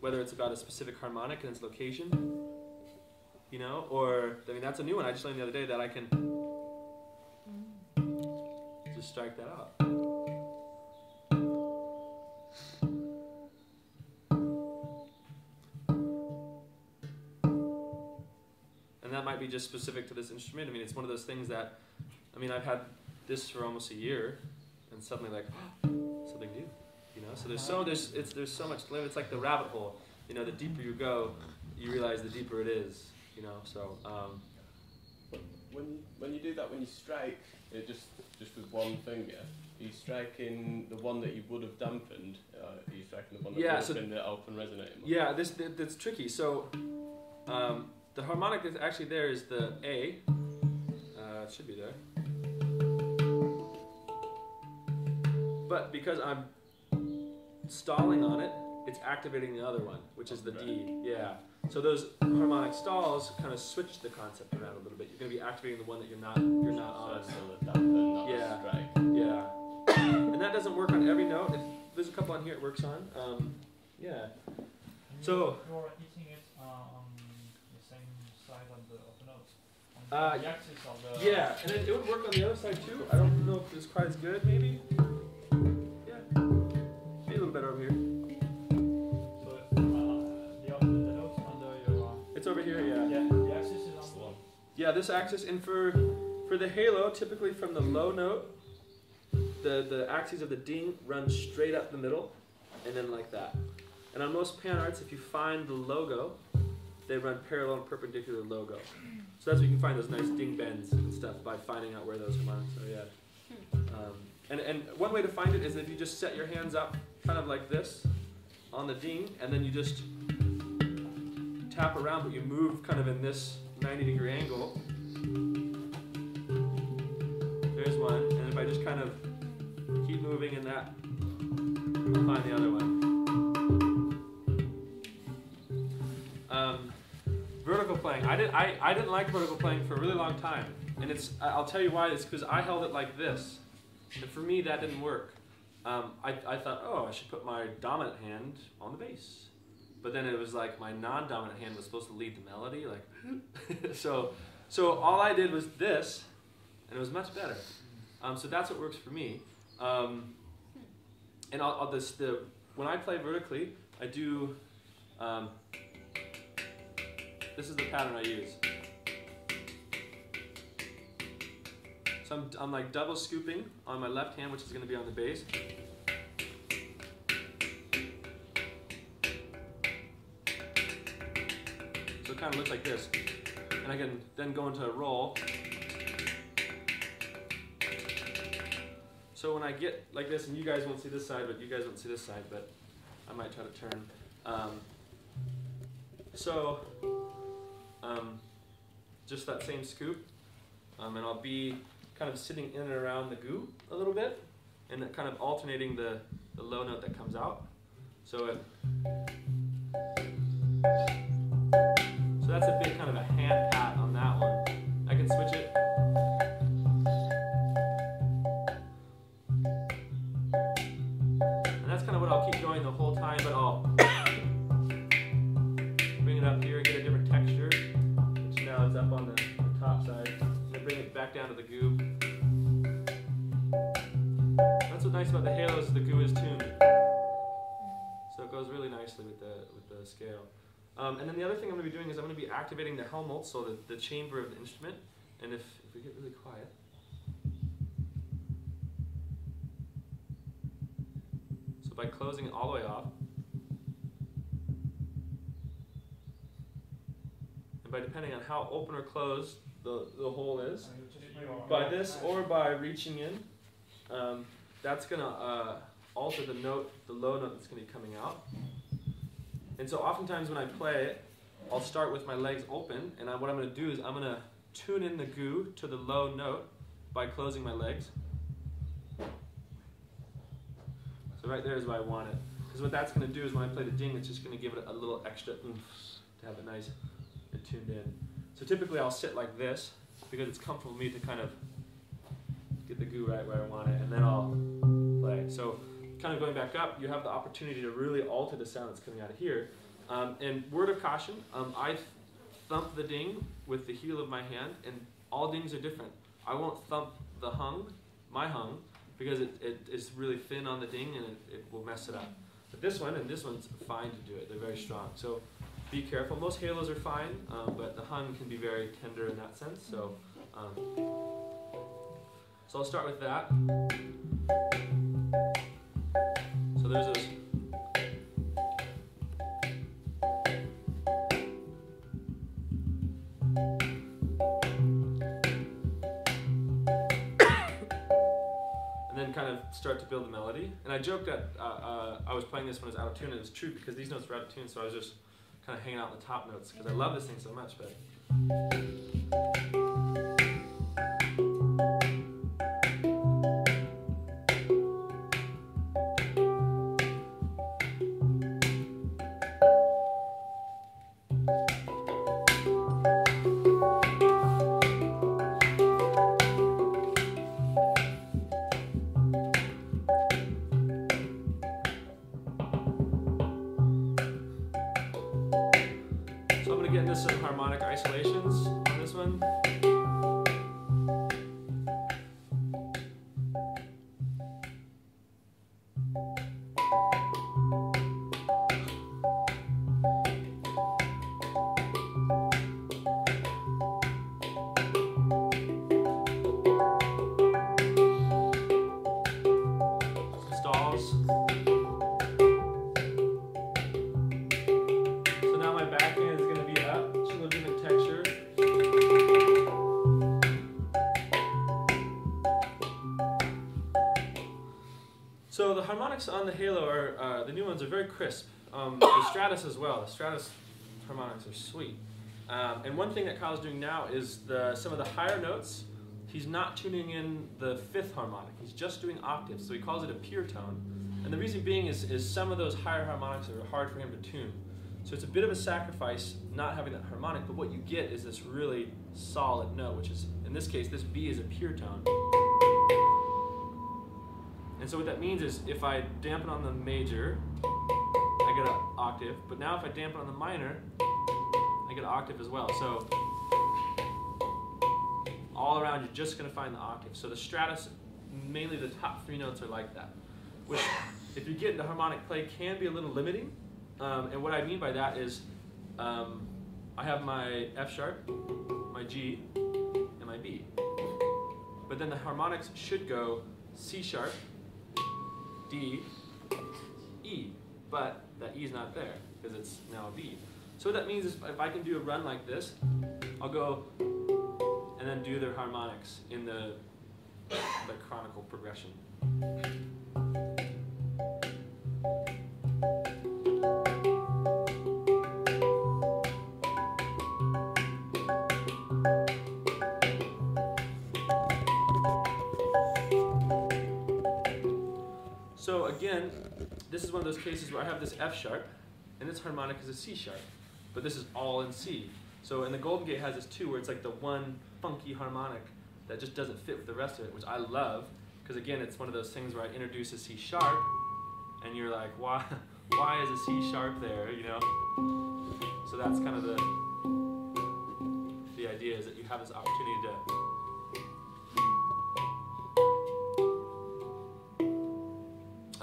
whether it's about a specific harmonic and its location, you know, or, I mean, that's a new one I just learned the other day that I can just strike that out. And that might be just specific to this instrument. I mean, it's one of those things that, I mean, I've had this for almost a year, and suddenly like, something new, you know? So there's so much to learn. It's like the rabbit hole. You know, the deeper you go, you realize the deeper it is, you know? So, when you do that, when you strike, it just with one finger, are you striking the one that you would have dampened? Are you striking the one that would have been the open resonating one? Yeah, that's tricky. So, the harmonic that's actually there is the A. It should be there. But because I'm stalling on it, it's activating the other one, which is the D. Yeah. So those harmonic stalls kind of switch the concept around a little bit. You're going to be activating the one that you're not on. So still a dampen, not a strike. Yeah. And that doesn't work on every note. There's a couple on here it works on. Yeah. So you're hitting it on the same side of the notes. On the axis of the. Yeah, and it would work on the other side too. I don't know if it's quite as good, maybe. Yeah. Maybe a little better over here. It's over here, yeah. Yeah, the axis is on the wall. Yeah, this axis, and for the halo, typically from the low note, the axes of the ding run straight up the middle, and then like that. And on most pan arts, if you find the logo, they run parallel and perpendicular to the logo. So that's where you can find those nice ding bends and stuff by finding out where those harmonics are. Yeah. And one way to find it is if you just set your hands up kind of like this on the ding, and then you just tap around, but you move kind of in this 90-degree angle. There's one, and if I just kind of keep moving in that, I'll find the other one. Vertical playing. I didn't like vertical playing for a really long time, and I'll tell you why. It's because I held it like this, and for me that didn't work. I thought, oh, I should put my dominant hand on the bass. But then it was like my non-dominant hand was supposed to lead the melody, like so all I did was this, and it was much better. So that's what works for me. And when I play vertically, I do. This is the pattern I use. So I'm like double scooping on my left hand, which is going to be on the bass. It kind of looks like this, and I can then go into a roll. So when I get like this, and you guys won't see this side, but you guys won't see this side, but I might try to turn. Just that same scoop, and I'll be kind of sitting in and around the goo a little bit, and kind of alternating the low note that comes out. So that's a bit kind of a hand pat on that one. I can switch it. And that's kind of what I'll keep going the whole time, but I'll bring it up here and get a different texture, which now is up on the top side. And then bring it back down to the goo. That's what's nice about the halos, the goo is tuned. So it goes really nicely with the scale. And then the other thing I'm going to be doing is I'm going to be activating the Helmholtz, so the chamber of the instrument. And if we get really quiet, so by closing it all the way off, and by depending on how open or closed the hole is, by this or by reaching in, that's going to alter the note, the low note that's going to be coming out. And so oftentimes when I play it, I'll start with my legs open, and what I'm going to do is I'm going to tune in the goo to the low note by closing my legs. So right there is where I want it. Because what that's going to do is when I play the ding, it's just going to give it a little extra oomph to have it nice and tuned in. So typically I'll sit like this because it's comfortable for me to kind of get the goo right where I want it, and then I'll play. So kind of going back up, you have the opportunity to really alter the sound that's coming out of here. And word of caution, I thump the ding with the heel of my hand, and all dings are different. I won't thump the my hung, because it is really thin on the ding and it will mess it up. But this one and this one's fine to do it. They're very strong. So be careful. Most halos are fine, but the hung can be very tender in that sense. So I'll start with that. So there's those. Kind of start to build a melody. And I joked that I was playing this when it was out of tune, and it was true because these notes were out of tune, so I was just kind of hanging out in the top notes because I love this thing so much. But some harmonic isolations on this one. Stalls. So now my backhand is going to be up. Texture. So the harmonics on the Halo are, the new ones are very crisp. The Stratus as well. The Stratus harmonics are sweet. And one thing that Kyle's doing now is some of the higher notes, he's not tuning in the fifth harmonic. He's just doing octaves, so he calls it a pure tone. And the reason being is some of those higher harmonics are hard for him to tune. So it's a bit of a sacrifice not having that harmonic, but what you get is this really solid note, which is, in this case, this B is a pure tone. And so what that means is if I dampen on the major, I get an octave, but now if I dampen on the minor, I get an octave as well. So all around you're just going to find the octave. So the Stratus, mainly the top three notes are like that, which if you get into harmonic play can be a little limiting. And what I mean by that is I have my F sharp, my G, and my B. But then the harmonics should go C sharp, D, E. But that E is not there because it's now a B. So what that means is if I can do a run like this, I'll go and then do their harmonics in the chronicle progression. So again, this is one of those cases where I have this F sharp, and its harmonic is a C sharp, but this is all in C. So and the Golden Gate has this too, where it's like the one funky harmonic that just doesn't fit with the rest of it, which I love, because again, it's one of those things where I introduce a C sharp, and you're like, why is a C sharp there, you know? So that's kind of the idea, is that you have this opportunity to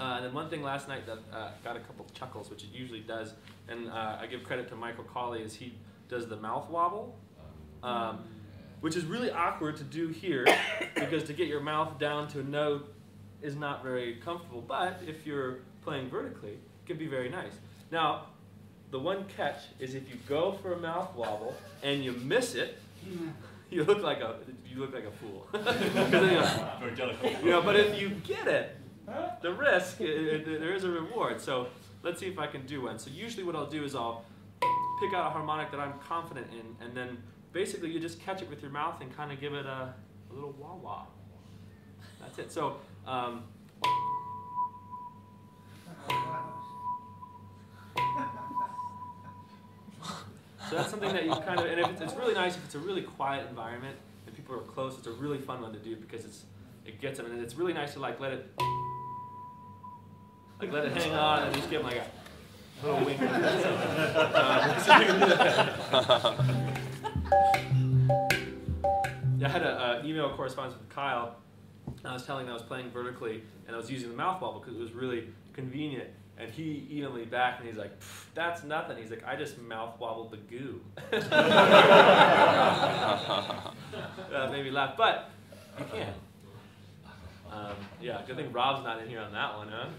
and then one thing last night that got a couple chuckles, which it usually does, and I give credit to Michael Colley, is he does the mouth wobble, which is really awkward to do here, because to get your mouth down to a note is not very comfortable, but if you're playing vertically, it can be very nice. Now, the one catch is if you go for a mouth wobble and you miss it, you look like a fool. But if you get it, the risk, there is a reward. So let's see if I can do one. So usually what I'll do is I'll pick out a harmonic that I'm confident in, and then basically you just catch it with your mouth and kind of give it a little wah-wah. That's it. So so that's something that you kind of, and if it's really nice if it's a really quiet environment and people are close, it's a really fun one to do because it gets them, and it's really nice to let it hang on and just give them like a little wink. Yeah, I had an email correspondence with Kyle, and I was telling him I was playing vertically, and I was using the mouth wobble because it was really convenient. And he emailed me back, and he's like, "That's nothing." He's like, "I just mouth wobbled the goo." That made me laugh, but you can. Yeah, good thing Rob's not in here on that one, huh?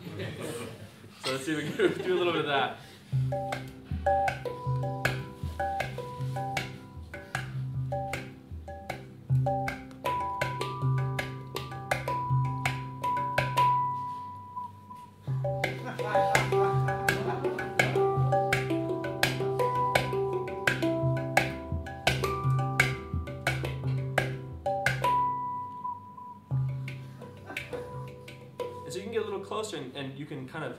So let's see if we can do a little bit of that. So you can get a little closer and you can kind of...